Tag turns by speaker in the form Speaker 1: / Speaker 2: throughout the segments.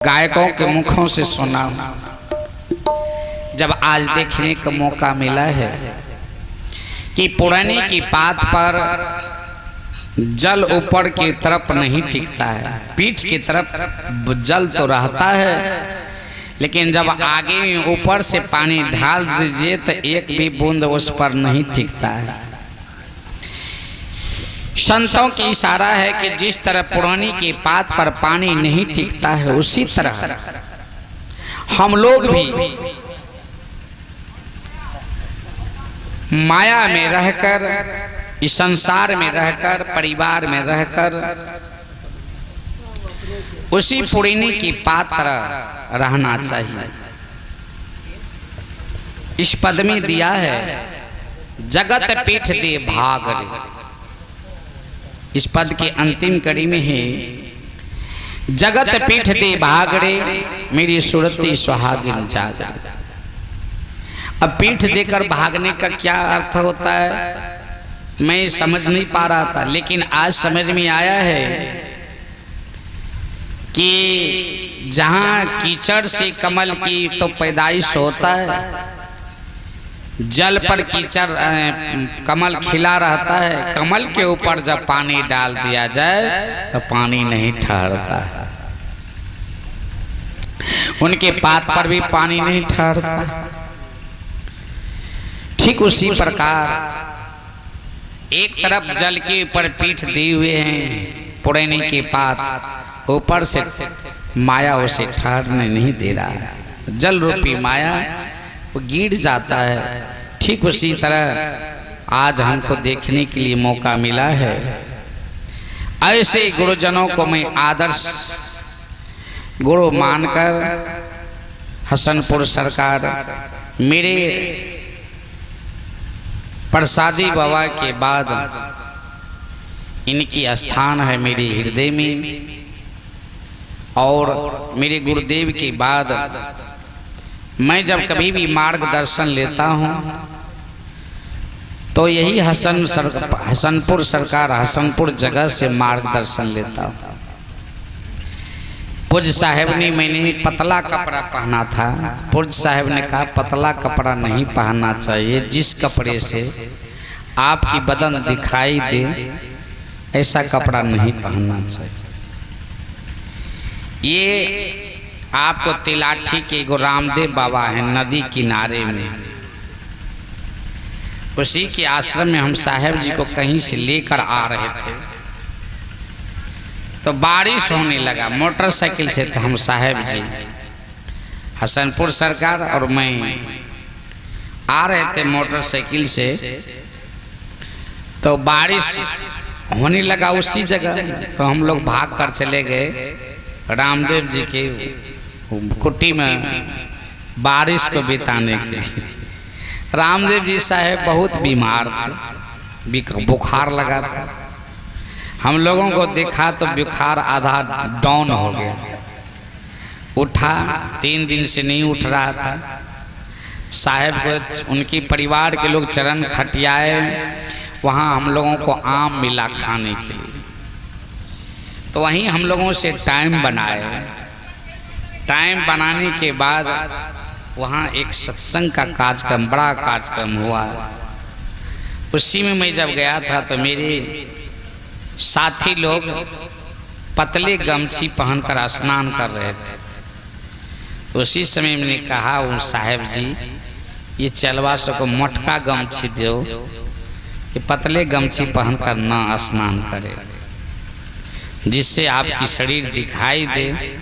Speaker 1: गायकों के मुखों से सुना, जब आज देखने का मौका मिला है कि पुराने की बात पर जल ऊपर की तरफ नहीं टिकता है, पीठ की तरफ जल तो रहता है, लेकिन जब आगे ऊपर से पानी ढाल दीजिए तो एक भी बूंद उस पर नहीं टिकता है। संतों की इशारा है कि जिस तरह पुरानी की बात पर पानी नहीं टिकता है, उसी तरह हम लोग भी माया में रहकर, इस संसार में रहकर, परिवार में रहकर उसी पुरानी की बात तरह रहना चाहिए। इस पद में दिया है जगत पीठ दे भाग रे। इस पद की अंतिम कड़ी में है जगत पीठ दे भाग रे, मेरी सुरती सुहागिन जाग रे। अब पीठ देकर भागने का क्या अर्थ होता है मैं समझ नहीं पा रहा था, लेकिन आज समझ में आया है कि जहां कीचड़ से कमल की तो पैदाइश होता है, जल पर कीचड़ कमल खिला रहता है, कमल के ऊपर जब पानी डाल दिया जाए तो पानी नहीं ठहरता है, उनके पात पर भी पानी नहीं ठहरता। ठीक उसी प्रकार एक तरफ जल के ऊपर पीठ दिए हुए हैं पुराने के पात, ऊपर से माया उसे ठहरने नहीं दे रहा है, जल रूपी माया वो गिर जाता है। ठीक उसी तरह आज हमको देखने के लिए मौका मिला है। ऐसे गुरुजनों को मैं आदर्श गुरु मानकर हसनपुर सरकार मेरे प्रसादी बाबा के बाद इनकी स्थान है मेरे हृदय में, और मेरे गुरुदेव के बाद मैं जब कभी भी मार्गदर्शन लेता हूं तो यही हसनपुर सरकार हसनपुर जगह से मार्गदर्शन लेता हूं। पूज्य साहब ने, मैंने पतला कपड़ा पहना था, पूज्य साहब ने कहा पतला कपड़ा नहीं पहनना चाहिए, जिस कपड़े से आपकी बदन दिखाई दे ऐसा कपड़ा नहीं पहनना चाहिए। ये आपको तिलाठी के एगो रामदेव बाबा हैं नदी किनारे में, उसी के आश्रम में हम साहब जी को कहीं से लेकर आ रहे थे तो बारिश होने लगा, मोटरसाइकिल से थे हम साहब जी हसनपुर सरकार और मैं आ रहे थे मोटरसाइकिल से, तो बारिश होने लगा उसी जगह, तो हम लोग भाग कर चले गए रामदेव जी की कुटी में बारिश को बिताने के लिए। रामदेव जी साहब बहुत बीमार थे, बुखार लगा था, हम लोगों को देखा तो बुखार आधा डाउन हो गया, उठा 3 दिन से नहीं उठ रहा था। साहब को उनकी परिवार के लोग चरण खटियाए, वहाँ हम लोगों को आम मिला खाने के लिए, तो वहीं हम लोगों से टाइम बनाए। टाइम बनाने के बाद वहाँ एक सत्संग का कार्यक्रम, बड़ा कार्यक्रम हुआ, उसी में मैं जब गया था तो मेरे साथी लोग पतले गमछी पहनकर स्नान कर रहे थे, तो उसी समय मैंने कहा वो साहब जी ये चलवा सको मोटका गमछी दो कि पतले गमछी पहनकर ना स्नान करे, जिससे आपकी शरीर दिखाई दे,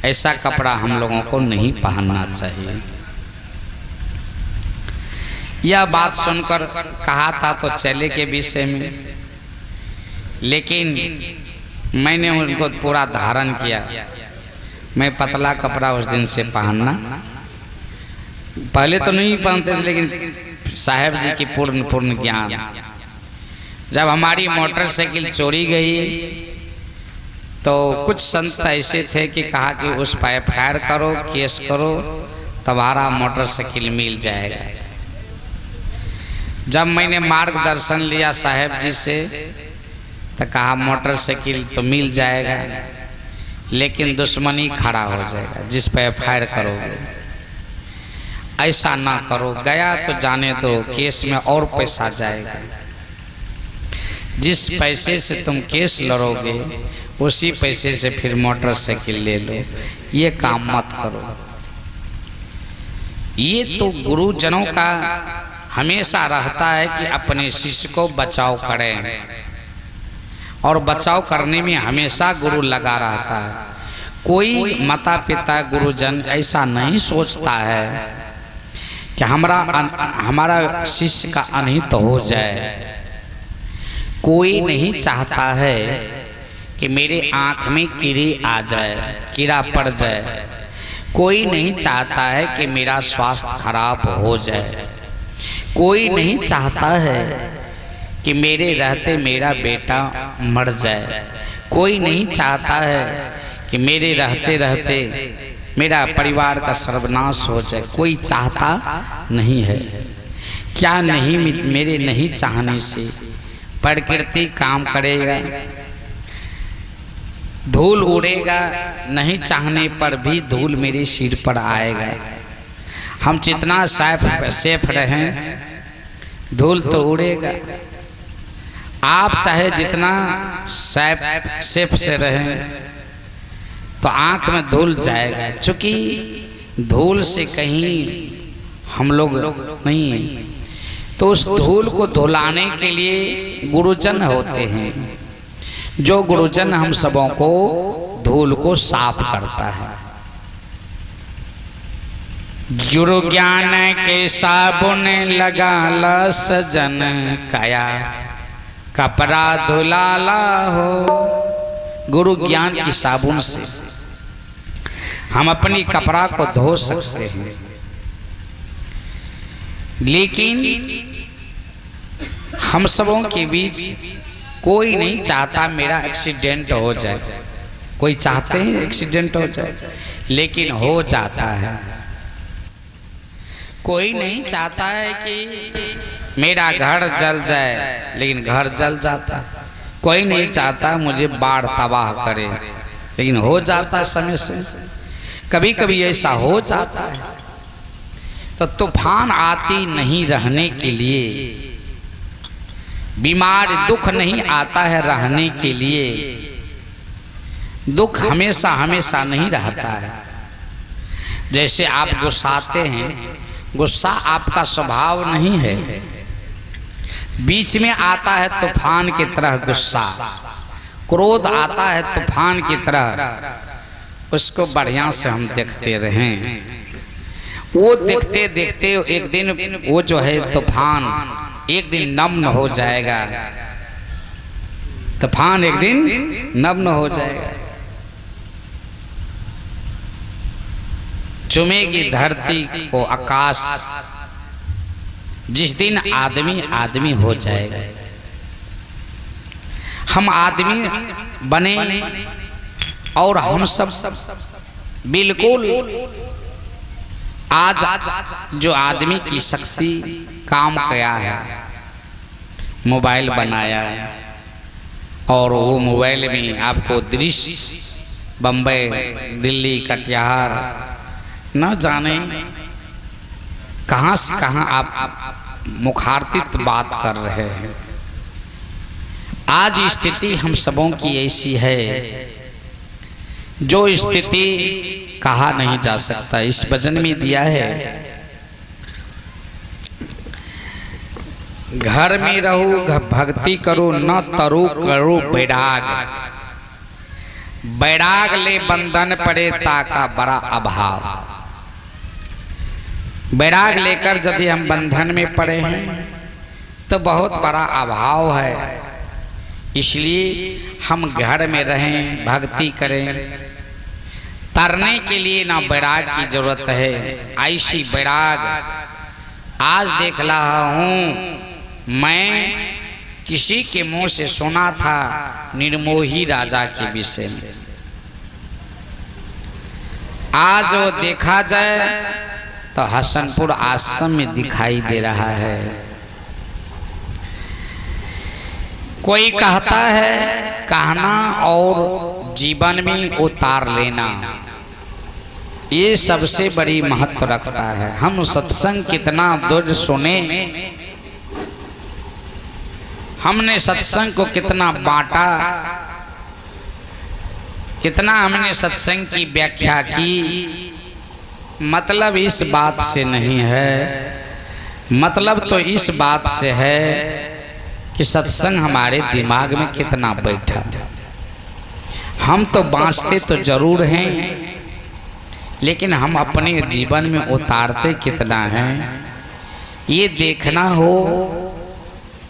Speaker 1: ऐसा कपड़ा हम लोगों को नहीं पहनना चाहिए। यह बात सुनकर कहा था तो चले के विषय में, लेकिन मैंने उनको पूरा धारण किया। मैं पतला कपड़ा उस दिन से पहनना, पहले तो नहीं पहनते थे, लेकिन साहब जी की पूर्ण ज्ञान। जब हमारी मोटरसाइकिल चोरी गई तो कुछ संत ऐसे थे कि कहा कि उस पर एफआईआर करो, केस करो, तुम्हारा मोटरसाइकिल मिल जाएगा। जब मैंने मार्गदर्शन लिया साहब जी से तो कहा मोटरसाइकिल तो मिल जाएगा, लेकिन दुश्मनी खड़ा हो जाएगा जिस पे फायर करोगे। ऐसा ना करो, गया तो जाने दो, केस में और पैसा जाएगा। जिस पैसे से तुम केस लड़ोगे उसी पैसे से फिर मोटरसाइकिल ले लो। ये काम मत करो। ये तो गुरुजनों का हमेशा रहता है कि अपने शिष्य को बचाव करें, और बचाव करने में हमेशा गुरु लगा रहता है। कोई माता पिता गुरुजन ऐसा नहीं सोचता है कि हमारा शिष्य का अनहित हो जाए। कोई नहीं चाहता है कि मेरे आँख में कीड़ी आ जाए, कीड़ा पड़ जाए। कोई नहीं चाहता है कि मेरा स्वास्थ्य खराब हो जाए। कोई नहीं चाहता है कि मेरे रहते मेरा बेटा मर जाए। कोई नहीं चाहता है कि मेरे रहते रहते मेरा परिवार का सर्वनाश हो जाए। कोई चाहता नहीं है। क्या नहीं, मेरे नहीं चाहने से प्रकृति काम करेगा, धूल उड़ेगा। नहीं चाहने पर भी धूल मेरे सिर पर आएगा। हम जितना सेफ रहें, धूल तो उड़ेगा। आप चाहे जितना सेफ से रहें तो आंख में धूल जाएगा, क्योंकि धूल से कहीं हम लोग नहीं हैं। तो उस धूल को धुलाने के लिए गुरुजन होते हैं। जो गुरुजन हम सबों को धूल को साफ करता है। गुरु ज्ञान के साबुन लगा ला सजन, काया कपड़ा धुलाला हो। गुरु ज्ञान की साबुन से हम अपनी कपड़ा को धो सकते हैं, लेकिन हम सबों के बीच कोई नहीं चाहता मेरा एक्सीडेंट हो जाए। कोई चाहते हैं एक्सीडेंट हो जाए, लेकिन हो जाता है। कोई नहीं चाहता है कि मेरा घर जल जाए, लेकिन घर जल जाता है। कोई नहीं चाहता मुझे बाढ़ तबाह करे, लेकिन हो जाता है समय से। कभी कभी ऐसा हो जाता है। तो तूफान आती नहीं रहने के लिए, बीमार दुख नहीं आता है रहने के लिए। दुख हमेशा हमेशा नहीं रहता है। जैसे आप गुस्साते हैं, गुस्सा आपका स्वभाव नहीं है। बीच में आता है तूफान की तरह गुस्सा, क्रोध आता है तूफान की तरह। उसको बढ़िया से हम देखते रहें। वो देखते देखते एक दिन वो जो है तूफान एक दिन नम्न हो जाएगा। तूफान एक दिन नम्न हो जाएगा। चुमेगी धरती को आकाश। जिस दिन आदमी आदमी हो जाएगा। हम आदमी बने और हम सब बिल्कुल आज जो आदमी की शक्ति काम किया है, मोबाइल बनाया, और वो मोबाइल में आपको दृश्य बम्बई, दिल्ली, कटिहार, न जाने कहाँ से कहाँ आप मुखारतित बात कर रहे हैं। आज स्थिति हम सबों की ऐसी है, जो स्थिति कहा नहीं जा सकता। इस भजन में दिया है, घर में रहो भक्ति करो, न तरो करो बैराग। बैराग ले बंधन पड़े ताका बड़ा अभाव। बैराग लेकर यदि हम बंधन में पड़े हैं तो बहुत बड़ा अभाव है। इसलिए हम घर में रहें, भक्ति करें। तरने के लिए ना बैराग की जरूरत है, ऐसी बैराग आज देख रहा हूँ। मैं किसी के मुंह से सुना था निर्मोही राजा के विषय में। आज वो देखा जाए तो हसनपुर आश्रम में दिखाई दे रहा है। कोई कहता है कहना और जीवन में उतार लेना, ये सबसे बड़ी महत्व रखता है। हम सत्संग कितना दूर सुने, हमने सत्संग को कितना बांटा, कितना हमने सत्संग की व्याख्या की, मतलब इस बात से नहीं है। मतलब तो इस बात से है कि सत्संग हमारे दिमाग में कितना बैठा। हम तो बाँचते तो जरूर हैं, लेकिन हम अपने जीवन में उतारते कितना हैं, ये देखना हो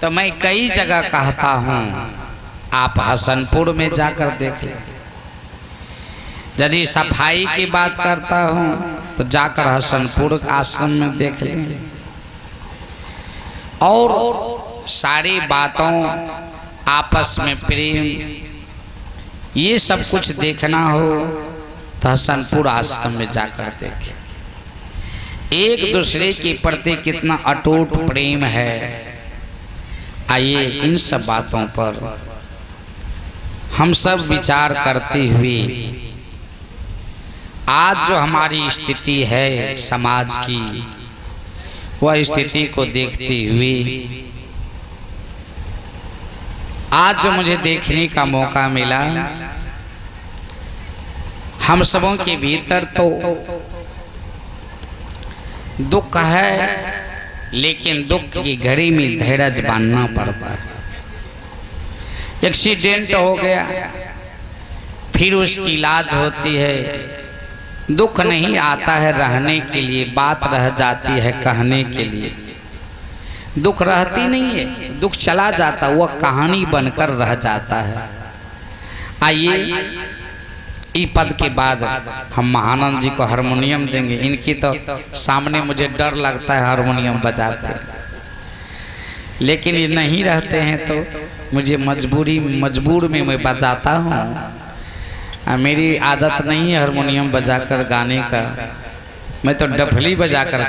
Speaker 1: तो मैं कई जगह कहता हूँ, आप हसनपुर में जाकर देख लें। यदि सफाई की बात करता हूँ तो जाकर हसनपुर आश्रम में देख लें। और सारी बातों, आपस में प्रेम, ये सब कुछ देखना हो तो हसनपुर आश्रम में जाकर देखें। एक दूसरे के प्रति कितना अटूट प्रेम है। आइए इन सब बातों पर हम सब विचार करते हुए आज जो हमारी स्थिति है समाज की, वह स्थिति को देखते हुए आज जो मुझे देखने का मौका मिला, हम सबों के भीतर तो दुख है, लेकिन दुख की घड़ी में धैर्य बांधना पड़ता है। एक्सीडेंट हो गया, फिर उसकी इलाज होती है। दुख नहीं आता है रहने के लिए, बात रह जाती है कहने के लिए। दुख रहती नहीं है, दुख चला जाता, वह कहानी बनकर रह जाता है। आइए ई पद के बाद हम महानंद जी को हारमोनियम देंगे। इनकी तो सामने मुझे डर लगता है हारमोनियम बजाते, लेकिन ये नहीं रहते हैं तो मुझे मजबूर में मैं बजाता हूँ। मेरी आदत नहीं है हारमोनियम बजाकर गाने का, मैं तो डफली बजाकर